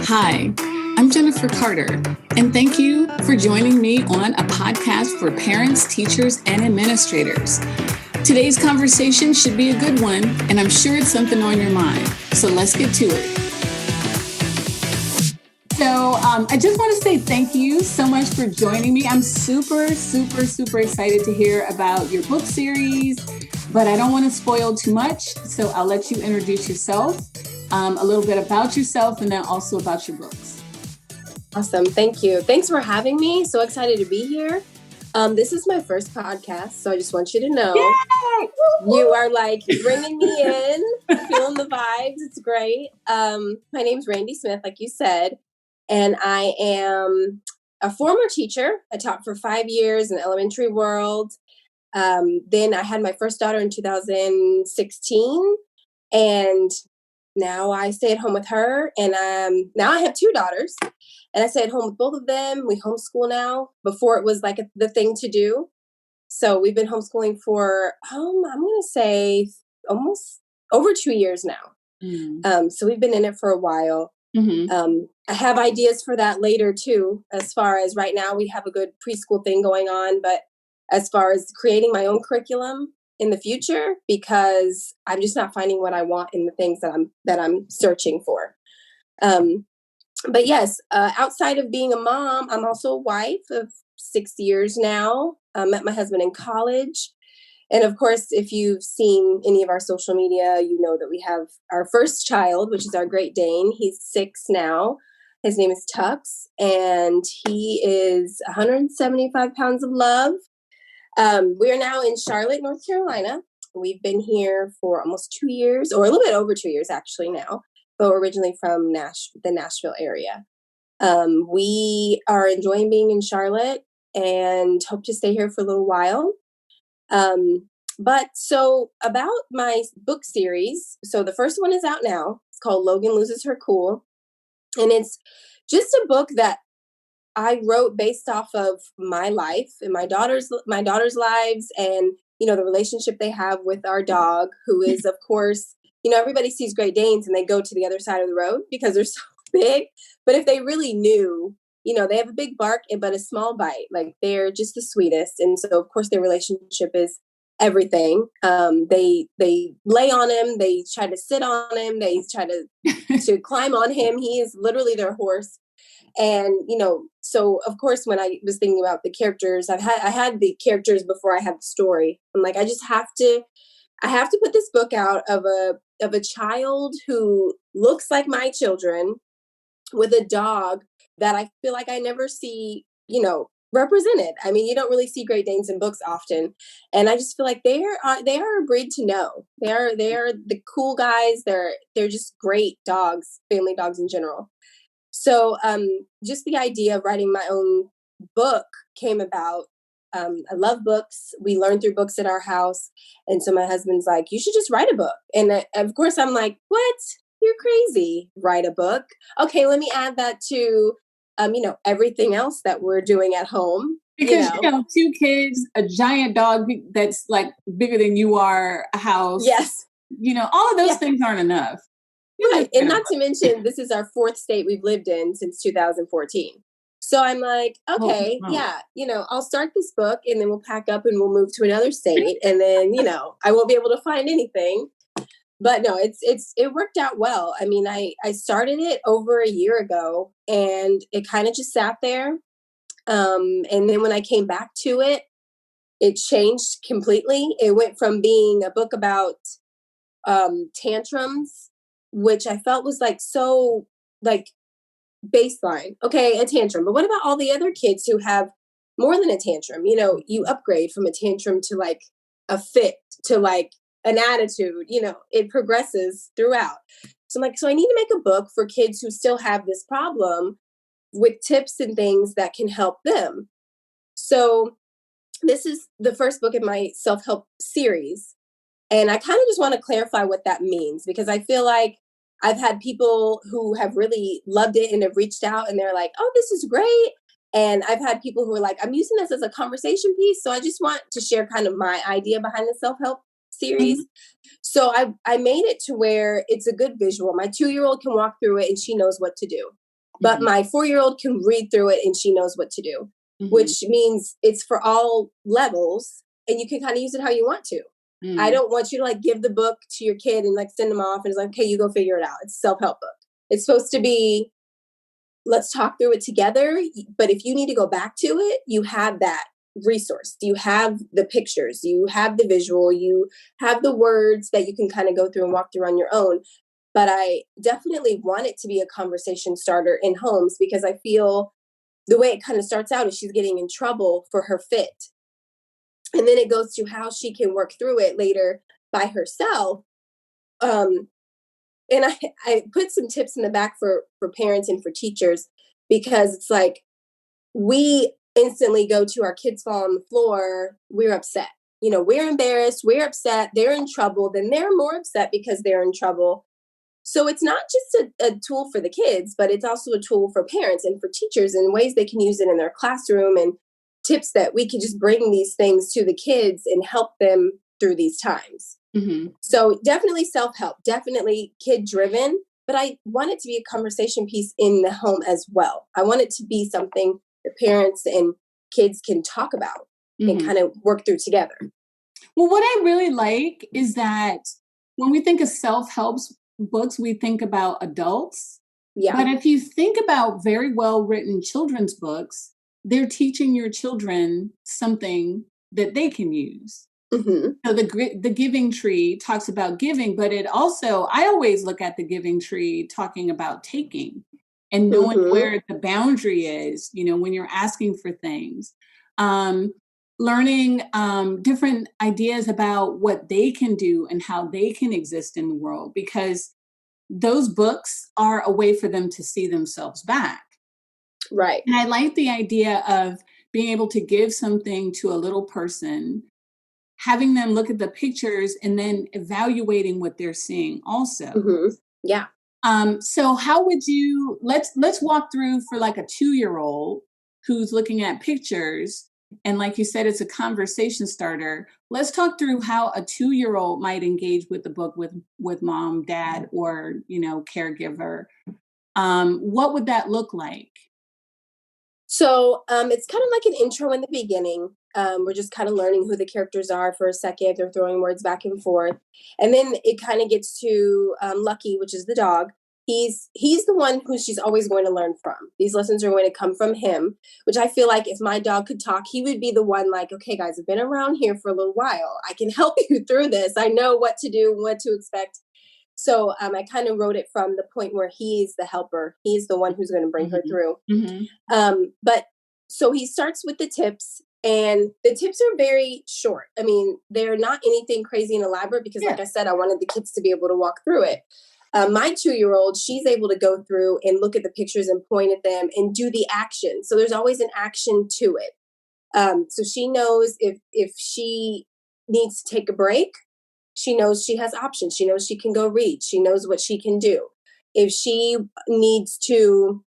Hi, I'm Jennifer Carter, and thank you for joining me on a podcast for parents, teachers, and administrators. Today's conversation should be a good one, and I'm sure it's something on your mind. So let's get to it. So I just want to say thank you so much for joining me. I'm super excited to hear about your book series, but I don't want to spoil too much. So I'll let you introduce yourself, a little bit about yourself, and then also about your books. Awesome. Thank you. Thanks for having me. So excited to be here. This is my first podcast, so I just want you to know you are like bringing me in, feeling the vibes. It's great. My name's Randii Smith, like you said, and I am a former teacher. I taught for 5 years in the elementary world. Then I had my first daughter in 2016, and now I stay at home with her. And now I have 2 daughters. And I stay at home with both of them. We homeschool now. Before it was like the thing to do. So we've been homeschooling for, I'm going to say almost over 2 years now. So we've been in it for a while. I have ideas for that later too. As far as right now, we have a good preschool thing going on. But as far as creating my own curriculum in the future, because I'm just not finding what I want in the things that I'm searching for. But yes, outside of being a mom, I'm also a wife of 6 years now. I met my husband in college. And of course, if you've seen any of our social media, you know that we have our first child, which is our Great Dane. He's 6 now. His name is Tux, and he is 175 pounds of love. We are now in Charlotte, North Carolina. We've been here for almost 2 years, or a little bit over 2 years actually now. But we're originally from the Nashville area. We are enjoying being in Charlotte and hope to stay here for a little while. But so about my book series, so the first one is out now. It's called Logan Loses Her Cool. And it's just a book that I wrote based off of my life and my daughter's lives, and, you know, the relationship they have with our dog, who is, of course, you know, everybody sees Great Danes and they go to the other side of the road because they're so big. But if they really knew, you know, they have a big bark, but a small bite. Like, they're just the sweetest. And so, of course, their relationship is everything. They lay on him. They try to sit on him. They try to climb on him. He is literally their horse. And, you know, so, of course, when I was thinking about the characters, I had the characters before I had the story. I'm like, I have to put this book out of a child who looks like my children with a dog that I feel like I never see, you know, represented. I mean, you don't really see Great Danes in books often. And I just feel like they are a breed to know. They are the cool guys. They're just great dogs, family dogs in general. So just the idea of writing my own book came about. I love books. We learn through books at our house. And so my husband's like, you should just write a book. And of course, I'm like, what? You're crazy. Write a book. Okay, let me add that to, you know, everything else that we're doing at home. Because, you know, 2 kids, a giant dog that's like bigger than you are, a house. Yes. You know, all of those things aren't enough. Right. And not to mention, this is our 4th state we've lived in since 2014. So I'm like, okay, yeah, you know, I'll start this book and then we'll pack up and we'll move to another state. And then, you know, I won't be able to find anything. But no, it worked out well. I mean, I started it over a year ago and it kind of just sat there. And then when I came back to it, it changed completely. It went from being a book about tantrums, which I felt was like so like baseline. Okay, a tantrum. But what about all the other kids who have more than a tantrum? You know, you upgrade from a tantrum to like a fit to like an attitude. You know, it progresses throughout. So I'm like, so I need to make a book for kids who still have this problem with tips and things that can help them. So this is the first book in my self-help series. And I kind of just want to clarify what that means, because I feel like I've had people who have really loved it and have reached out and they're like, oh, this is great. And I've had people who are like, I'm using this as a conversation piece. So I just want to share kind of my idea behind the self-help series. So I made it to where it's a good visual. My 2-year-old can walk through it and she knows what to do. But my 4-year-old can read through it and she knows what to do, which means it's for all levels and you can kind of use it how you want to. I don't want you to like give the book to your kid and like send them off and it's like, okay, you go figure it out. It's a self-help book. It's supposed to be, let's talk through it together. But if you need to go back to it, you have that resource. You have the pictures, you have the visual, you have the words that you can kind of go through and walk through on your own. But I definitely want it to be a conversation starter in homes because I feel the way it kind of starts out is she's getting in trouble for her fit. And then it goes to how she can work through it later by herself. And I put some tips in the back for parents and for teachers because it's like we instantly go to our kids fall on the floor, we're upset. You know, we're embarrassed, we're upset, they're in trouble, then they're more upset because they're in trouble. So it's not just a tool for the kids, but it's also a tool for parents and for teachers in ways they can use it in their classroom and tips that we could just bring these things to the kids and help them through these times. So definitely self-help, definitely kid-driven, but I want it to be a conversation piece in the home as well. I want it to be something that parents and kids can talk about and kind of work through together. Well, what I really like is that when we think of self-help books, we think about adults. Yeah. But if you think about very well-written children's books, they're teaching your children something that they can use. So the Giving Tree talks about giving, but it also, I always look at the Giving Tree talking about taking and knowing where the boundary is, you know, when you're asking for things, learning different ideas about what they can do and how they can exist in the world, because those books are a way for them to see themselves back. Right. And I like the idea of being able to give something to a little person, having them look at the pictures and then evaluating what they're seeing also. Yeah. So how would you, let's walk through for like a 2-year-old who's looking at pictures. And like you said, it's a conversation starter. Let's talk through how a 2-year-old might engage with the book with mom, dad, or, you know, caregiver. What would that look like? So it's kind of like an intro in the beginning. We're just kind of learning who the characters are for a second. They're throwing words back and forth. And then it kind of gets to Lucky, which is the dog. He's the one who she's always going to learn from. These lessons are going to come from him, which I feel like if my dog could talk, he would be the one like, okay, guys, I've been around here for a little while. I can help you through this. I know what to do, what to expect. So I kind of wrote it from the point where he's the helper. He's the one who's going to bring her through. But so he starts with the tips, and the tips are very short. I mean, they're not anything crazy and elaborate because, like I said, I wanted the kids to be able to walk through it. My 2-year-old, she's able to go through and look at the pictures and point at them and do the action. So there's always an action to it. So she knows if she needs to take a break, she knows she has options. She knows she can go read. She knows what she can do. If she needs to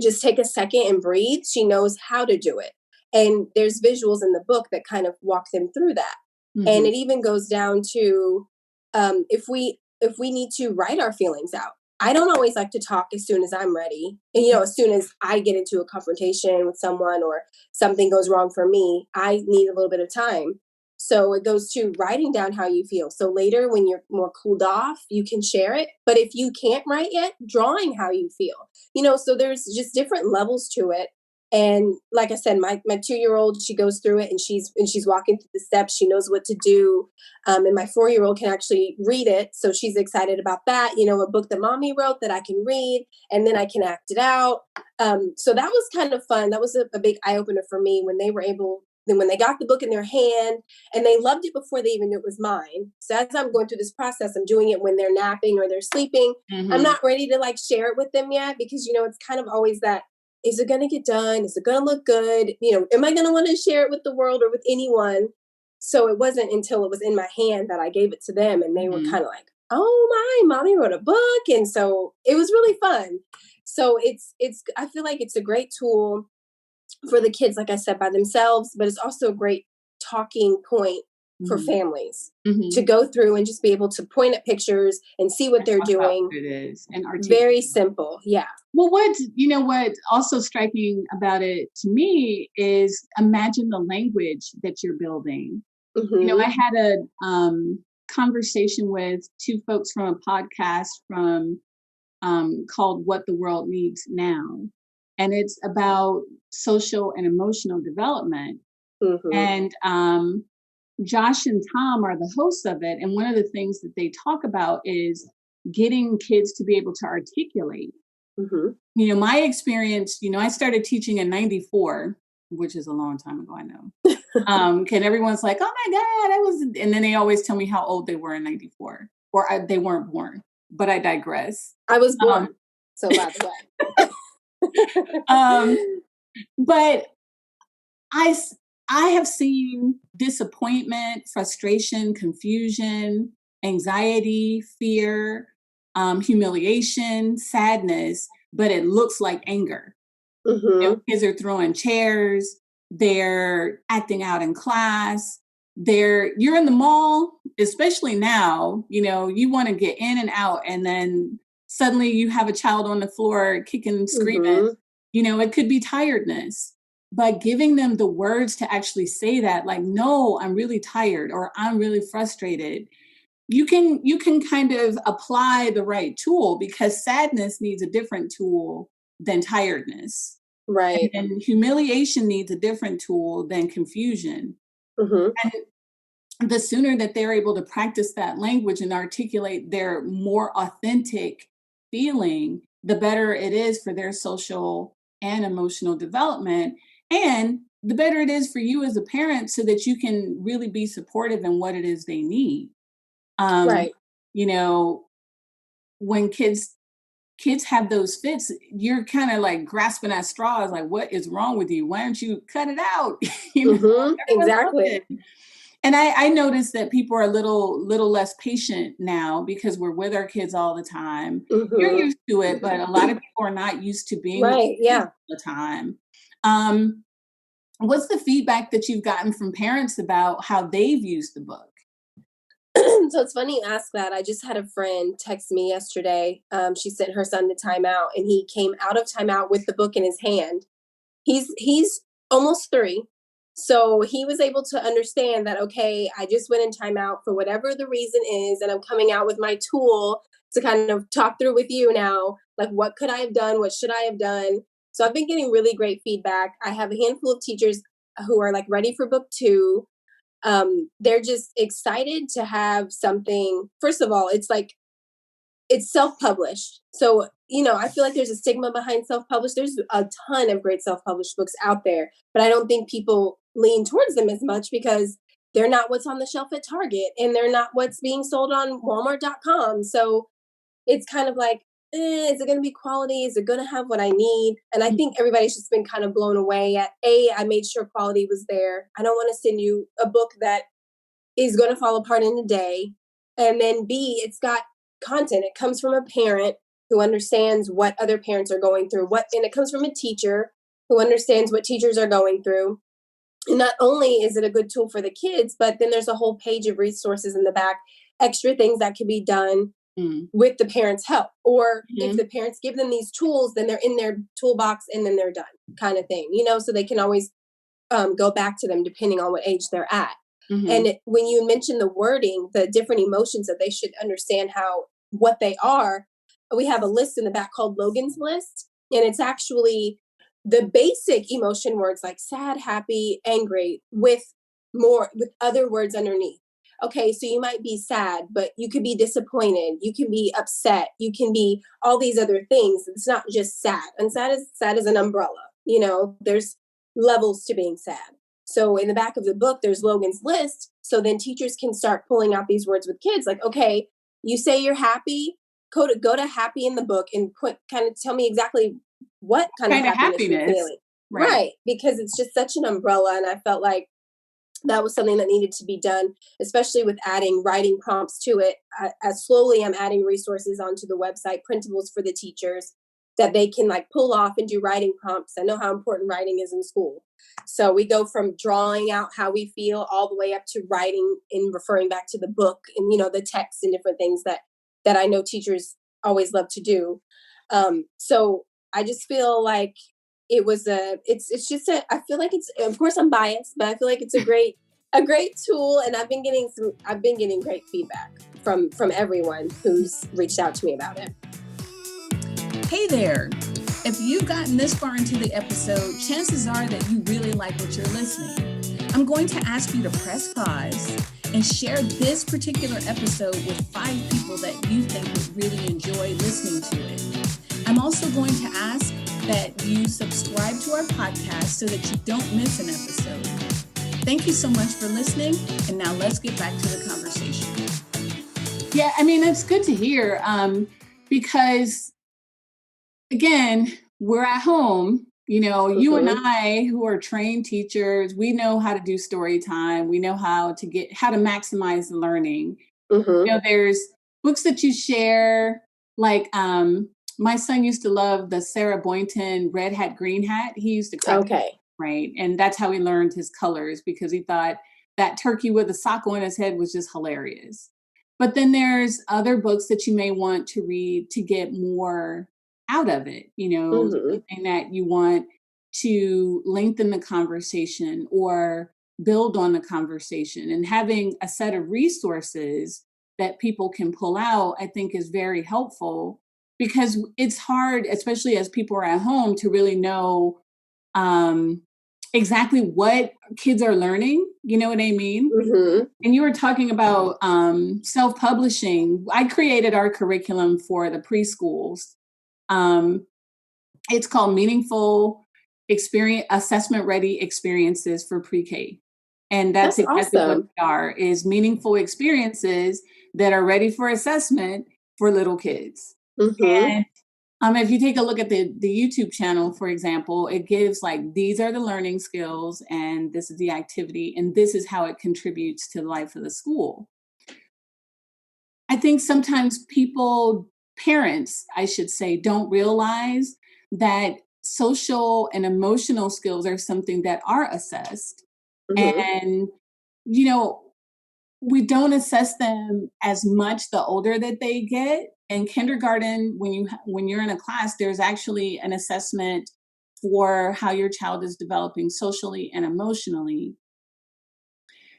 just take a second and breathe, she knows how to do it. And there's visuals in the book that kind of walk them through that. And it even goes down to if we need to write our feelings out. I don't always like to talk as soon as I'm ready. And, you know, as soon as I get into a confrontation with someone or something goes wrong for me, I need a little bit of time. So it goes to writing down how you feel. So later when you're more cooled off, you can share it. But if you can't write yet, drawing how you feel. You know, so there's just different levels to it. And like I said, my 2-year-old, she goes through it and she's walking through the steps. She knows what to do. And my 4-year-old can actually read it. So she's excited about that. You know, a book that mommy wrote that I can read and then I can act it out. So that was kind of fun. That was a big eye opener for me when they were able. Then when they got the book in their hand and they loved it before they even knew it was mine. So as I'm going through this process, I'm doing it when they're napping or they're sleeping. I'm not ready to like share it with them yet because, you know, it's kind of always that, is it going to get done? Is it going to look good? You know, am I going to want to share it with the world or with anyone? So it wasn't until it was in my hand that I gave it to them and they were kind of like, oh my, mommy wrote a book. And so it was really fun. So I feel like it's a great tool for the kids, like I said, by themselves, but it's also a great talking point for families to go through and just be able to point at pictures and see what they're doing. It is and very simple. Yeah. Well, what's also striking about it to me is imagine the language that you're building. I had a conversation with two folks from a podcast called What the World Needs Now. And it's about social and emotional development. And Josh and Tom are the hosts of it. And one of the things that they talk about is getting kids to be able to articulate. My experience, I started teaching in 94, which is a long time ago, I know. And everyone's like, oh my God, and then they always tell me how old they were in 94, or they weren't born, but I digress. I was born, so by the way. But I have seen disappointment, frustration, confusion, anxiety, fear, humiliation, sadness, but it looks like anger. Kids are throwing chairs, they're acting out in class, you're in the mall, especially now, you want to get in and out, and then suddenly you have a child on the floor kicking and screaming. It could be tiredness, but giving them the words to actually say that, like, no, I'm really tired, or I'm really frustrated. You can kind of apply the right tool, because sadness needs a different tool than tiredness. Right. And humiliation needs a different tool than confusion. And the sooner that they're able to practice that language and articulate their more authentic feeling, the better it is for their social and emotional development. And the better it is for you as a parent, so that you can really be supportive in what it is they need. Right. When kids have those fits, you're kind of like grasping at straws, like, what is wrong with you? Why don't you cut it out? Exactly. And I noticed that people are a little less patient now, because we're with our kids all the time. You're used to it, but a lot of people are not used to being with kids all the time. What's the feedback that you've gotten from parents about how they've used the book? So it's funny you ask that. I just had a friend text me yesterday. She sent her son to timeout, and he came out of timeout with the book in his hand. He's almost 3. So he was able to understand that, okay, I just went in timeout for whatever the reason is, and I'm coming out with my tool to kind of talk through with you now. Like, what could I have done? What should I have done? So I've been getting really great feedback. I have a handful of teachers who are like ready for book 2. They're just excited to have something. First of all, it's self-published. So, I feel like there's a stigma behind self-published. There's a ton of great self-published books out there, but I don't think people lean towards them as much, because they're not what's on the shelf at Target, and they're not what's being sold on Walmart.com. So it's kind of like, is it going to be quality? Is it going to have what I need? And I think everybody's just been kind of blown away at, I made sure quality was there. I don't want to send you a book that is going to fall apart in a day. And then B, it's got content. It comes from a parent who understands what other parents are going through, and it comes from a teacher who understands what teachers are going through. And not only is it a good tool for the kids, but then there's a whole page of resources in the back, extra things that could be done with the parents' help. Or if the parents give them these tools, then they're in their toolbox and then they're done, kind of thing, so they can always go back to them depending on what age they're at. And when you mention the wording, the different emotions that they should understand what they are, we have a list in the back called Logan's List. And it's actually the basic emotion words like sad, happy, angry, with other words underneath. Okay, so you might be sad, but you could be disappointed. You can be upset. You can be all these other things. It's not just sad. And sad is an umbrella. There's levels to being sad. So in the back of the book, there's Logan's List. So then teachers can start pulling out these words with kids. Like, okay, you say you're happy. Go to happy in the book and kind of tell me exactly what kind of happiness you're feeling. Right. Because it's just such an umbrella. And I felt like that was something that needed to be done, especially with adding writing prompts to it. As slowly I'm adding resources onto the website, printables for the teachers that they can like pull off and do writing prompts. I know how important writing is in school. So we go from drawing out how we feel all the way up to writing and referring back to the book and, the text and different things that I know teachers always love to do. So I just feel like it was I feel like it's, of course I'm biased, but I feel like it's a great tool. And I've been getting great feedback from everyone who's reached out to me about it. Hey there. If you've gotten this far into the episode, chances are that you really like what you're listening. I'm going to ask you to press pause and share this particular episode with 5 people that you think would really enjoy listening to it. I'm also going to ask that you subscribe to our podcast so that you don't miss an episode. Thank you so much for listening, and now let's get back to the conversation. Yeah, I mean, it's good to hear because, again, we're at home. You know, you and I, who are trained teachers, we know how to do story time. We know how to maximize the learning. You know, there's books that you share, like my son used to love the Sarah Boynton Red Hat, Green Hat. He used to crack right? And that's how he learned his colors, because he thought that turkey with a sock on his head was just hilarious. But then there's other books that you may want to read to get more out of it, you know, something that you want to lengthen the conversation or build on the conversation. And having a set of resources that people can pull out, I think, is very helpful, because it's hard, especially as people are at home, to really know exactly what kids are learning. You know what I mean? And you were talking about self-publishing. I created our curriculum for the preschools. It's called Meaningful Assessment Ready Experiences for Pre-K. And that's exactly awesome. What they are, is meaningful experiences that are ready for assessment for little kids. And if you take a look at the YouTube channel, for example, it gives like, these are the learning skills, and this is the activity, and this is how it contributes to the life of the school. I think sometimes parents, I should say, don't realize that social and emotional skills are something that are assessed. And, you know, we don't assess them as much the older that they get. In kindergarten, when you're in a class, there's actually an assessment for how your child is developing socially and emotionally.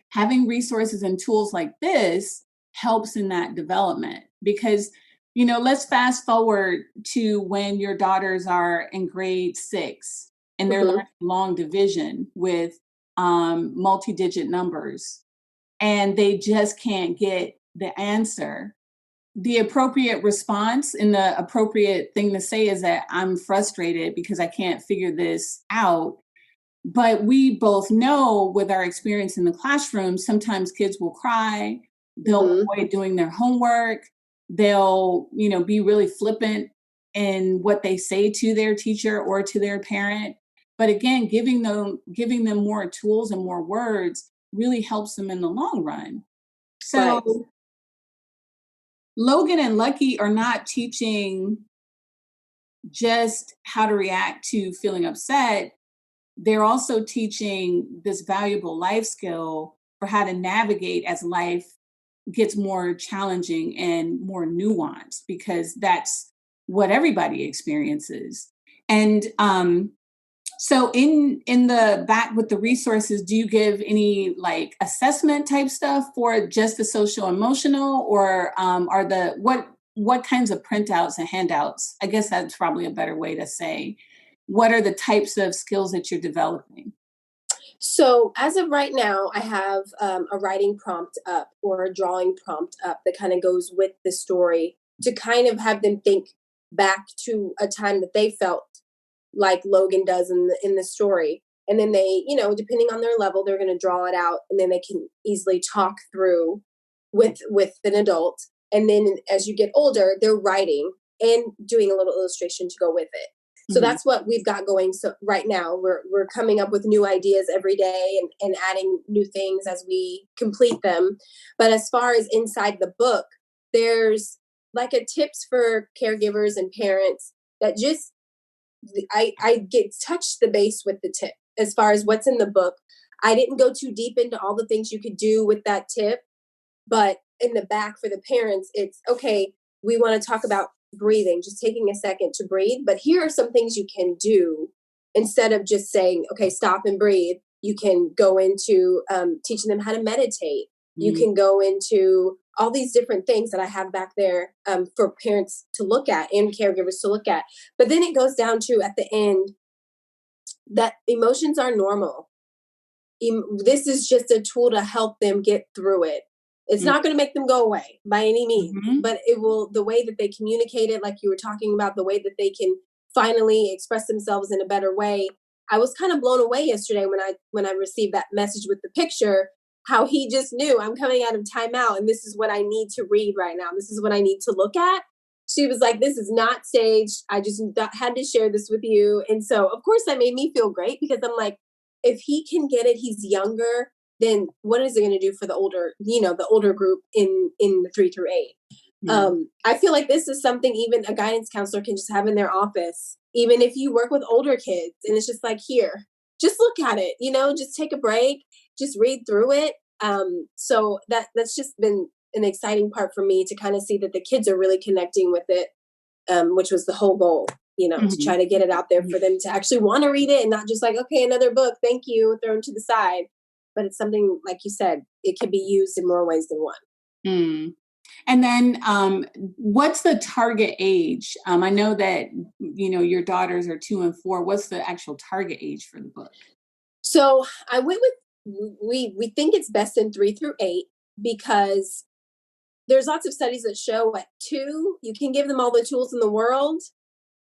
Having resources and tools like this helps in that development, because, you know, let's fast forward to when your daughters are in grade 6 and they're learning long division with multi-digit numbers, and they just can't get the answer. The appropriate response and the appropriate thing to say is that I'm frustrated because I can't figure this out. But we both know, with our experience in the classroom, sometimes kids will cry, they'll avoid doing their homework, they'll, you know, be really flippant in what they say to their teacher or to their parent. But again, giving them more tools and more words really helps them in the long run. So Logan and Lucky are not teaching just how to react to feeling upset. They're also teaching this valuable life skill for how to navigate as life gets more challenging and more nuanced, because that's what everybody experiences. And so in the back with the resources, do you give any like assessment type stuff for just the social emotional, or what kinds of printouts and handouts? I guess that's probably a better way to say, what are the types of skills that you're developing? So as of right now, I have a writing prompt up, or a drawing prompt up, that kind of goes with the story, to kind of have them think back to a time that they felt like Logan does in the story. And then they, you know, depending on their level, they're going to draw it out, and then they can easily talk through with an adult. And then as you get older, they're writing and doing a little illustration to go with it. So that's what we've got going. So right now we're coming up with new ideas every day, and adding new things as we complete them. But as far as inside the book, there's like a tips for caregivers and parents that just, I get touched the base with the tip. As far as what's in the book, I didn't go too deep into all the things you could do with that tip, but in the back for the parents, it's okay. We want to talk about breathing, just taking a second to breathe. But here are some things you can do instead of just saying, okay, stop and breathe. You can go into teaching them how to meditate. You can go into all these different things that I have back there for parents to look at and caregivers to look at. But then it goes down to, at the end, that emotions are normal. This is just a tool to help them get through it. It's not going to make them go away by any means, but it will, the way that they communicate it, like you were talking about, the way that they can finally express themselves in a better way. I was kind of blown away yesterday when I received that message with the picture, how he just knew, I'm coming out of timeout and this is what I need to read right now. This is what I need to look at. She was like, this is not staged. I just had to share this with you. And so, of course, that made me feel great, because I'm like, if he can get it, he's younger, then what is it going to do for the older group in the 3 through 8? I feel like this is something even a guidance counselor can just have in their office, even if you work with older kids. And it's just like, here, just look at it, just take a break, just read through it. So that's just been an exciting part for me, to kind of see that the kids are really connecting with it, which was the whole goal, to try to get it out there for them to actually want to read it, and not just like, okay, another book, thank you, thrown to the side. But it's something, like you said, it can be used in more ways than one. And then what's the target age? I know that, your daughters are 2 and 4. What's the actual target age for the book? So I went with, we think it's best in 3 through 8, because there's lots of studies that show at 2, you can give them all the tools in the world,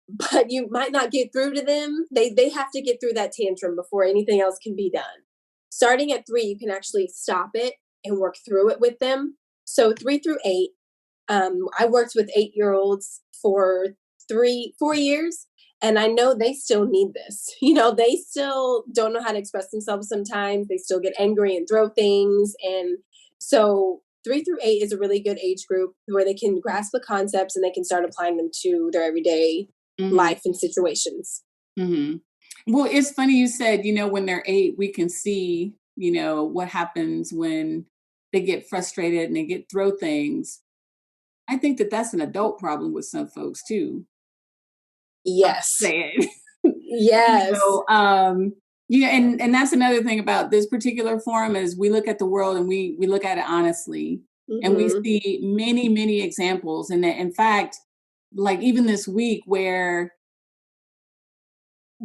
but you might not get through to them. They have to get through that tantrum before anything else can be done. Starting at 3, you can actually stop it and work through it with them. So 3 through 8, I worked with 8-year-olds for 4 years, and I know they still need this. They still don't know how to express themselves sometimes. They still get angry and throw things. And so 3 through 8 is a really good age group where they can grasp the concepts and they can start applying them to their everyday life and situations. Well, it's funny you said, when they're 8, we can see, what happens when they get frustrated and they throw things. I think that that's an adult problem with some folks too. Yes. Say it. Yes. And that's another thing about this particular forum is we look at the world and we look at it honestly, and we see many, many examples. And in fact, like even this week where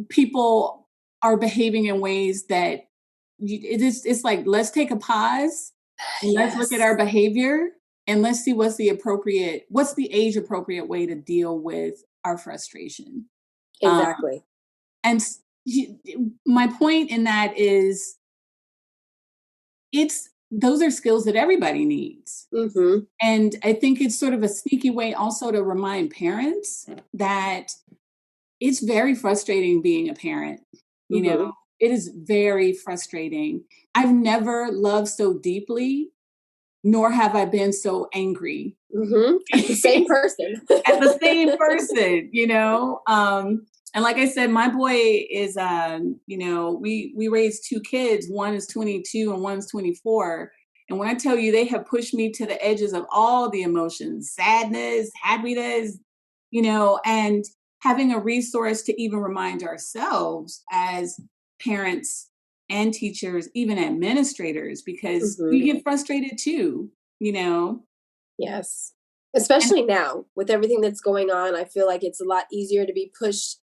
people are behaving in ways that it's like, let's take a pause and let's look at our behavior and let's see what's the age appropriate way to deal with our frustration. Exactly. And my point in that is those are skills that everybody needs. And I think it's sort of a sneaky way also to remind parents that it's very frustrating being a parent. It is very frustrating. I've never loved so deeply, nor have I been so angry. At the same person. At the same person, And like I said, my boy is, we raised 2 kids. One is 22 and one's 24. And when I tell you, they have pushed me to the edges of all the emotions, sadness, happiness, and having a resource to even remind ourselves as parents and teachers, even administrators, because we get frustrated too, Yes. Especially now with everything that's going on, I feel like it's a lot easier to be pushed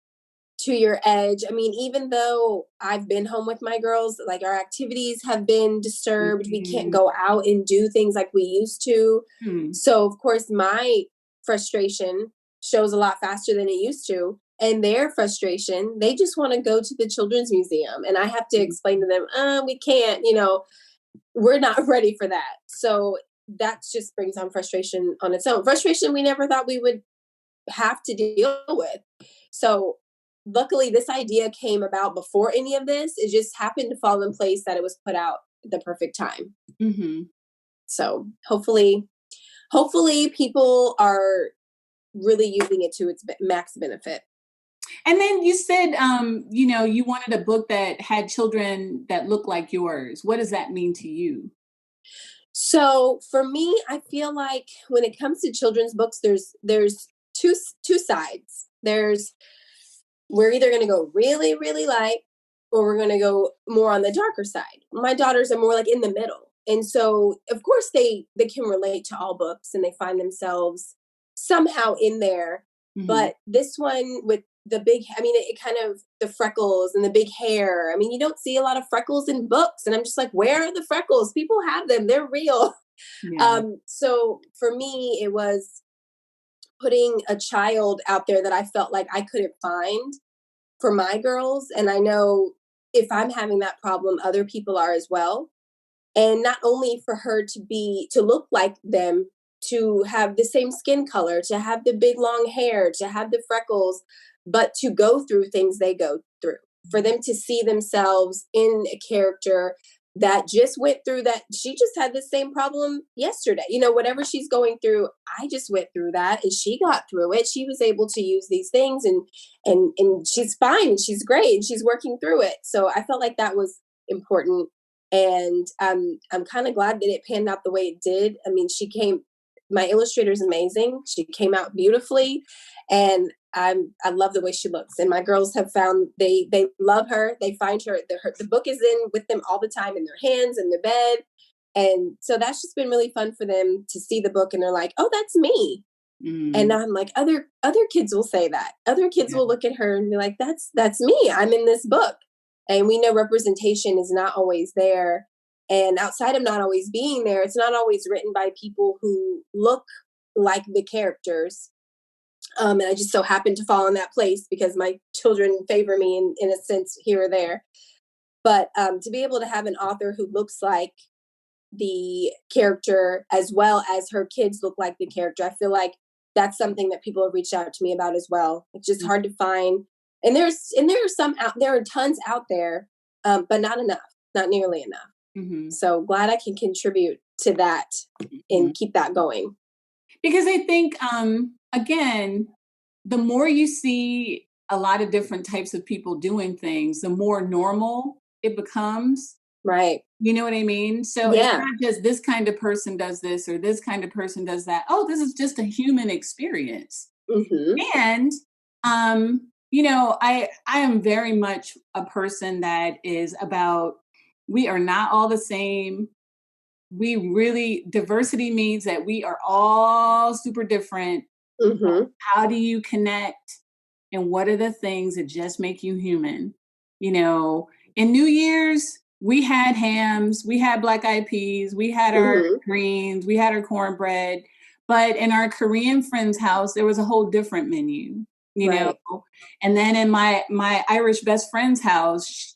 to your edge. I mean, even though I've been home with my girls, like our activities have been disturbed. We can't go out and do things like we used to. So of course my frustration shows a lot faster than it used to. And their frustration, they just want to go to the children's museum. And I have to explain to them, we can't, we're not ready for that. So that just brings on frustration on its own. Frustration we never thought we would have to deal with. So luckily this idea came about before any of this. It just happened to fall in place that it was put out at the perfect time. So hopefully people are really using it to its max benefit. And then you said, you wanted a book that had children that look like yours. What does that mean to you? So for me, I feel like when it comes to children's books, there's two sides. We're either going to go really, really light, or we're going to go more on the darker side. My daughters are more like in the middle. And so, of course, they can relate to all books and they find themselves somehow in there. Mm-hmm. But this one with the big, I mean, it kind of, the freckles and the big hair. I mean, you don't see a lot of freckles in books. And I'm just like, where are the freckles? People have them. They're real. Yeah. So for me, it was putting a child out there that I felt like I couldn't find for my girls. And I know if I'm having that problem, other people are as well. And not only for her to look like them, to have the same skin color, to have the big long hair, to have the freckles, but to go through things they go through, for them to see themselves in a character that just went through that. She just had the same problem yesterday. You know, whatever she's going through, I just went through that and she got through it. She was able to use these things and she's fine and she's great and she's working through it. So I felt like that was important. And I'm kind of glad that it panned out the way it did. I mean, my illustrator is amazing. She came out beautifully and I love the way she looks. And my girls have found they love her. They find her, the book is in with them all the time in their hands, in their bed. And so that's just been really fun for them to see the book and they're like, oh, that's me. And I'm like, other kids will say that. Other kids will look at her and be like, that's me. I'm in this book. And we know representation is not always there. And outside of not always being there, it's not always written by people who look like the characters. And I just so happen to fall in that place because my children favor me in a sense here or there. But to be able to have an author who looks like the character as well as her kids look like the character, I feel like that's something that people have reached out to me about as well. It's just hard to find. And there are tons out there, but not enough, not nearly enough. Mm-hmm. So glad I can contribute to that and keep that going. Because I think, again, the more you see a lot of different types of people doing things, the more normal it becomes. Right. You know what I mean? So it's not just this kind of person does this or this kind of person does that. Oh, this is just a human experience. Mm-hmm. And, you know, I am very much a person that is about, we are not all the same. Diversity means that we are all super different. Mm-hmm. How do you connect? And what are the things that just make you human? You know, in New Year's, we had hams, we had black eyed peas, we had our greens, we had our cornbread. But in our Korean friend's house, there was a whole different menu, you know. And then in my Irish best friend's house,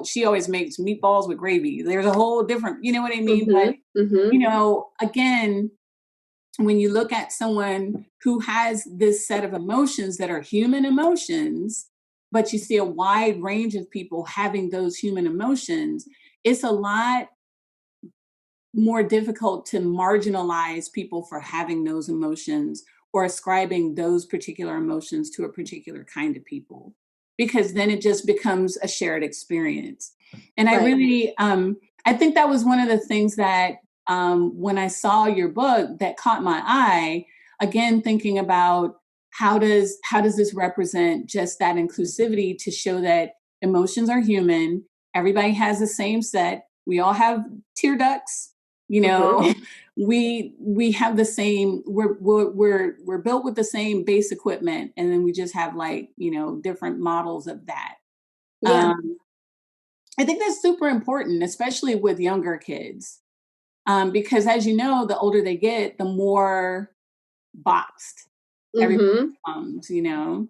she always makes meatballs with gravy. There's a whole different, you know what I mean? But, you know, again, when you look at someone who has this set of emotions that are human emotions, but you see a wide range of people having those human emotions, it's a lot more difficult to marginalize people for having those emotions or ascribing those particular emotions to a particular kind of people, because then it just becomes a shared experience. And I really, I think that was one of the things that when I saw your book that caught my eye, again, thinking about how does this represent just that inclusivity to show that emotions are human. Everybody has the same set. We all have tear ducts. You know, we have the same, we're built with the same base equipment. And then we just have like, you know, different models of that. Yeah. I think that's super important, especially with younger kids. Because as you know, the older they get, the more boxed everything becomes, you know.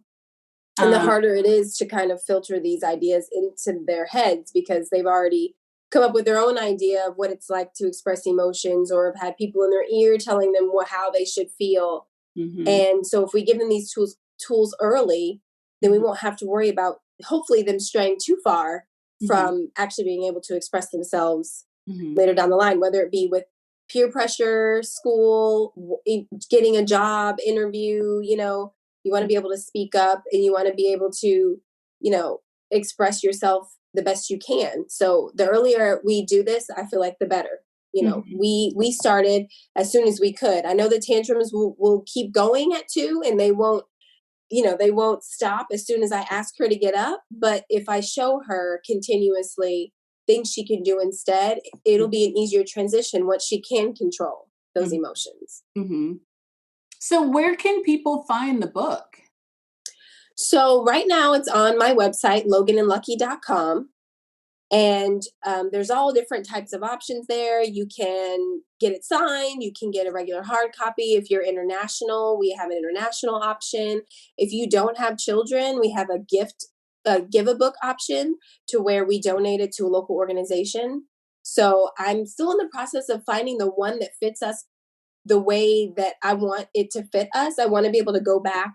And the harder it is to kind of filter these ideas into their heads because they've already come up with their own idea of what it's like to express emotions, or have had people in their ear telling them how they should feel. And so if we give them these tools early, then we won't have to worry about hopefully them straying too far from actually being able to express themselves later down the line, whether it be with peer pressure, school, getting a job, interview. You know, you want to be able to speak up and you want to be able to, you know, express yourself the best you can. So the earlier we do this, I feel like the better, we started as soon as we could. I know the Tantrums will keep going at 2 and they won't stop as soon as I ask her to get up. But if I show her continuously things she can do instead, it'll be an easier transition once she can control those emotions. Mm-hmm. So where can people find the book? So right now it's on my website, loganandlucky.com. And there's all different types of options there. You can get it signed. You can get a regular hard copy. If you're international, we have an international option. If you don't have children, we have a give a book option to where we donate it to a local organization. So I'm still in the process of finding the one that fits us the way that I want it to fit us. I want to be able to go back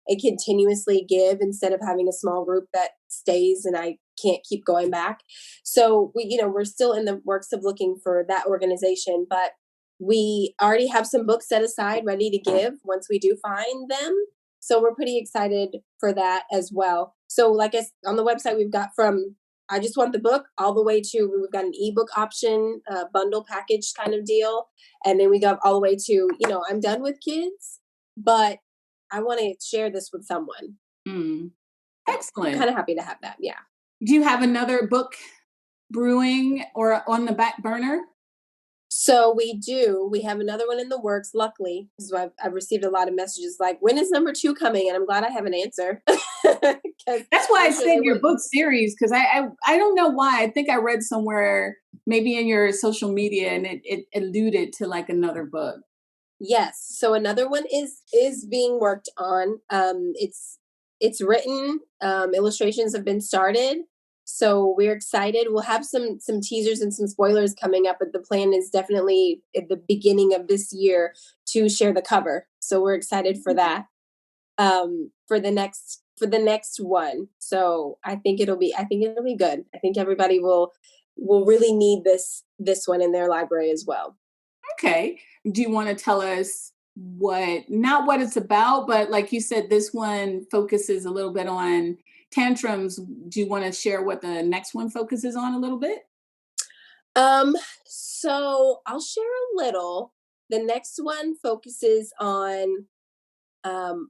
and continuously give instead of having a small group that stays and I can't keep going back. So we're still in the works of looking for that organization, but we already have some books set aside ready to give once we do find them. So we're pretty excited for that as well. So like on the website, we've got from I just want the book all the way to, we've got an ebook option, bundle package kind of deal. And then we got all the way to, I'm done with kids, but I want to share this with someone. Excellent. I'm kind of happy to have that. Yeah. Do you have another book brewing or on the back burner? So we do. We have another one in the works, luckily, because I've received a lot of messages like, when is number 2 coming? And I'm glad I have an answer. That's why I said your book series, because I don't know why. I think I read somewhere, maybe in your social media, and it alluded to like another book. Yes. So another one is being worked on. It's written. Illustrations have been started. So we're excited. We'll have some teasers and some spoilers coming up, but the plan is definitely at the beginning of this year to share the cover. So we're excited for that. For the next one. So I think it'll be good. I think everybody will really need this one in their library as well. Okay. Do you want to tell us not what it's about, but like you said, this one focuses a little bit on Tantrums. Do you want to share what the next one focuses on a little bit? So I'll share a little. The next one focuses on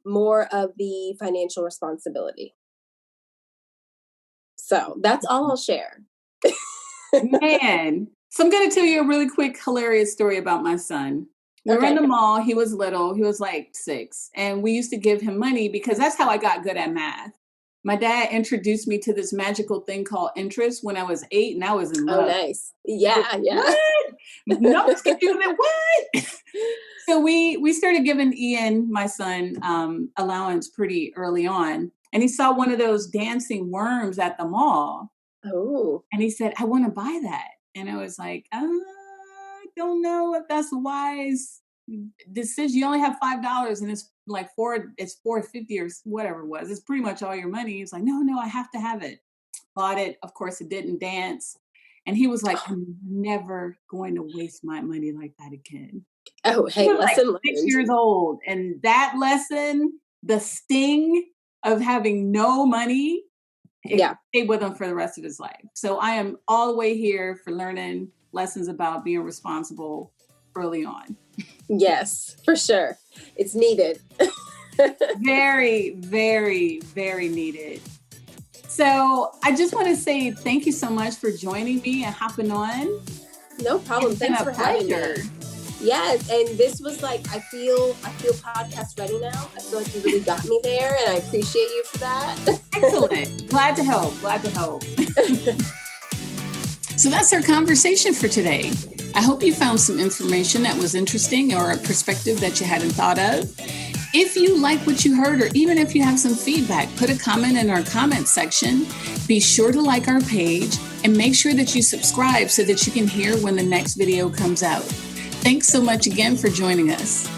more of the financial responsibility. So that's all I'll share. Man. So I'm going to tell you a really quick, hilarious story about my son. We were in the mall. He was little. He was like 6. And we used to give him money because that's how I got good at math. My dad introduced me to this magical thing called interest when I was 8, and I was in love. Oh, nice. Yeah, yeah. What? Numbers can do that. What? So we started giving Ian, my son, allowance pretty early on. And he saw one of those dancing worms at the mall. Oh. And he said, I want to buy that. And I was like, I don't know if that's a wise decision. You only have $5 and it's like it's $4.50 or whatever it was. It's pretty much all your money. He's like, no, I have to have it. Bought it. Of course, it didn't dance. And he was like, I'm never going to waste my money like that again. Oh, hey, lesson learned. 6 years old. And that lesson, the sting of having no money, stayed with him for the rest of his life. So I am all the way here for learning lessons about being responsible early on. Yes, for sure. It's needed. Very, very, very needed. So I just want to say thank you so much for joining me and hopping on. No problem. Thanks for having me. Yes, and this was like, I feel podcast ready now. I feel like you really got me there, and I appreciate you for that. Excellent. Glad to help. So that's our conversation for today. I hope you found some information that was interesting or a perspective that you hadn't thought of. If you like what you heard, or even if you have some feedback, put a comment in our comment section. Be sure to like our page and make sure that you subscribe so that you can hear when the next video comes out. Thanks so much again for joining us.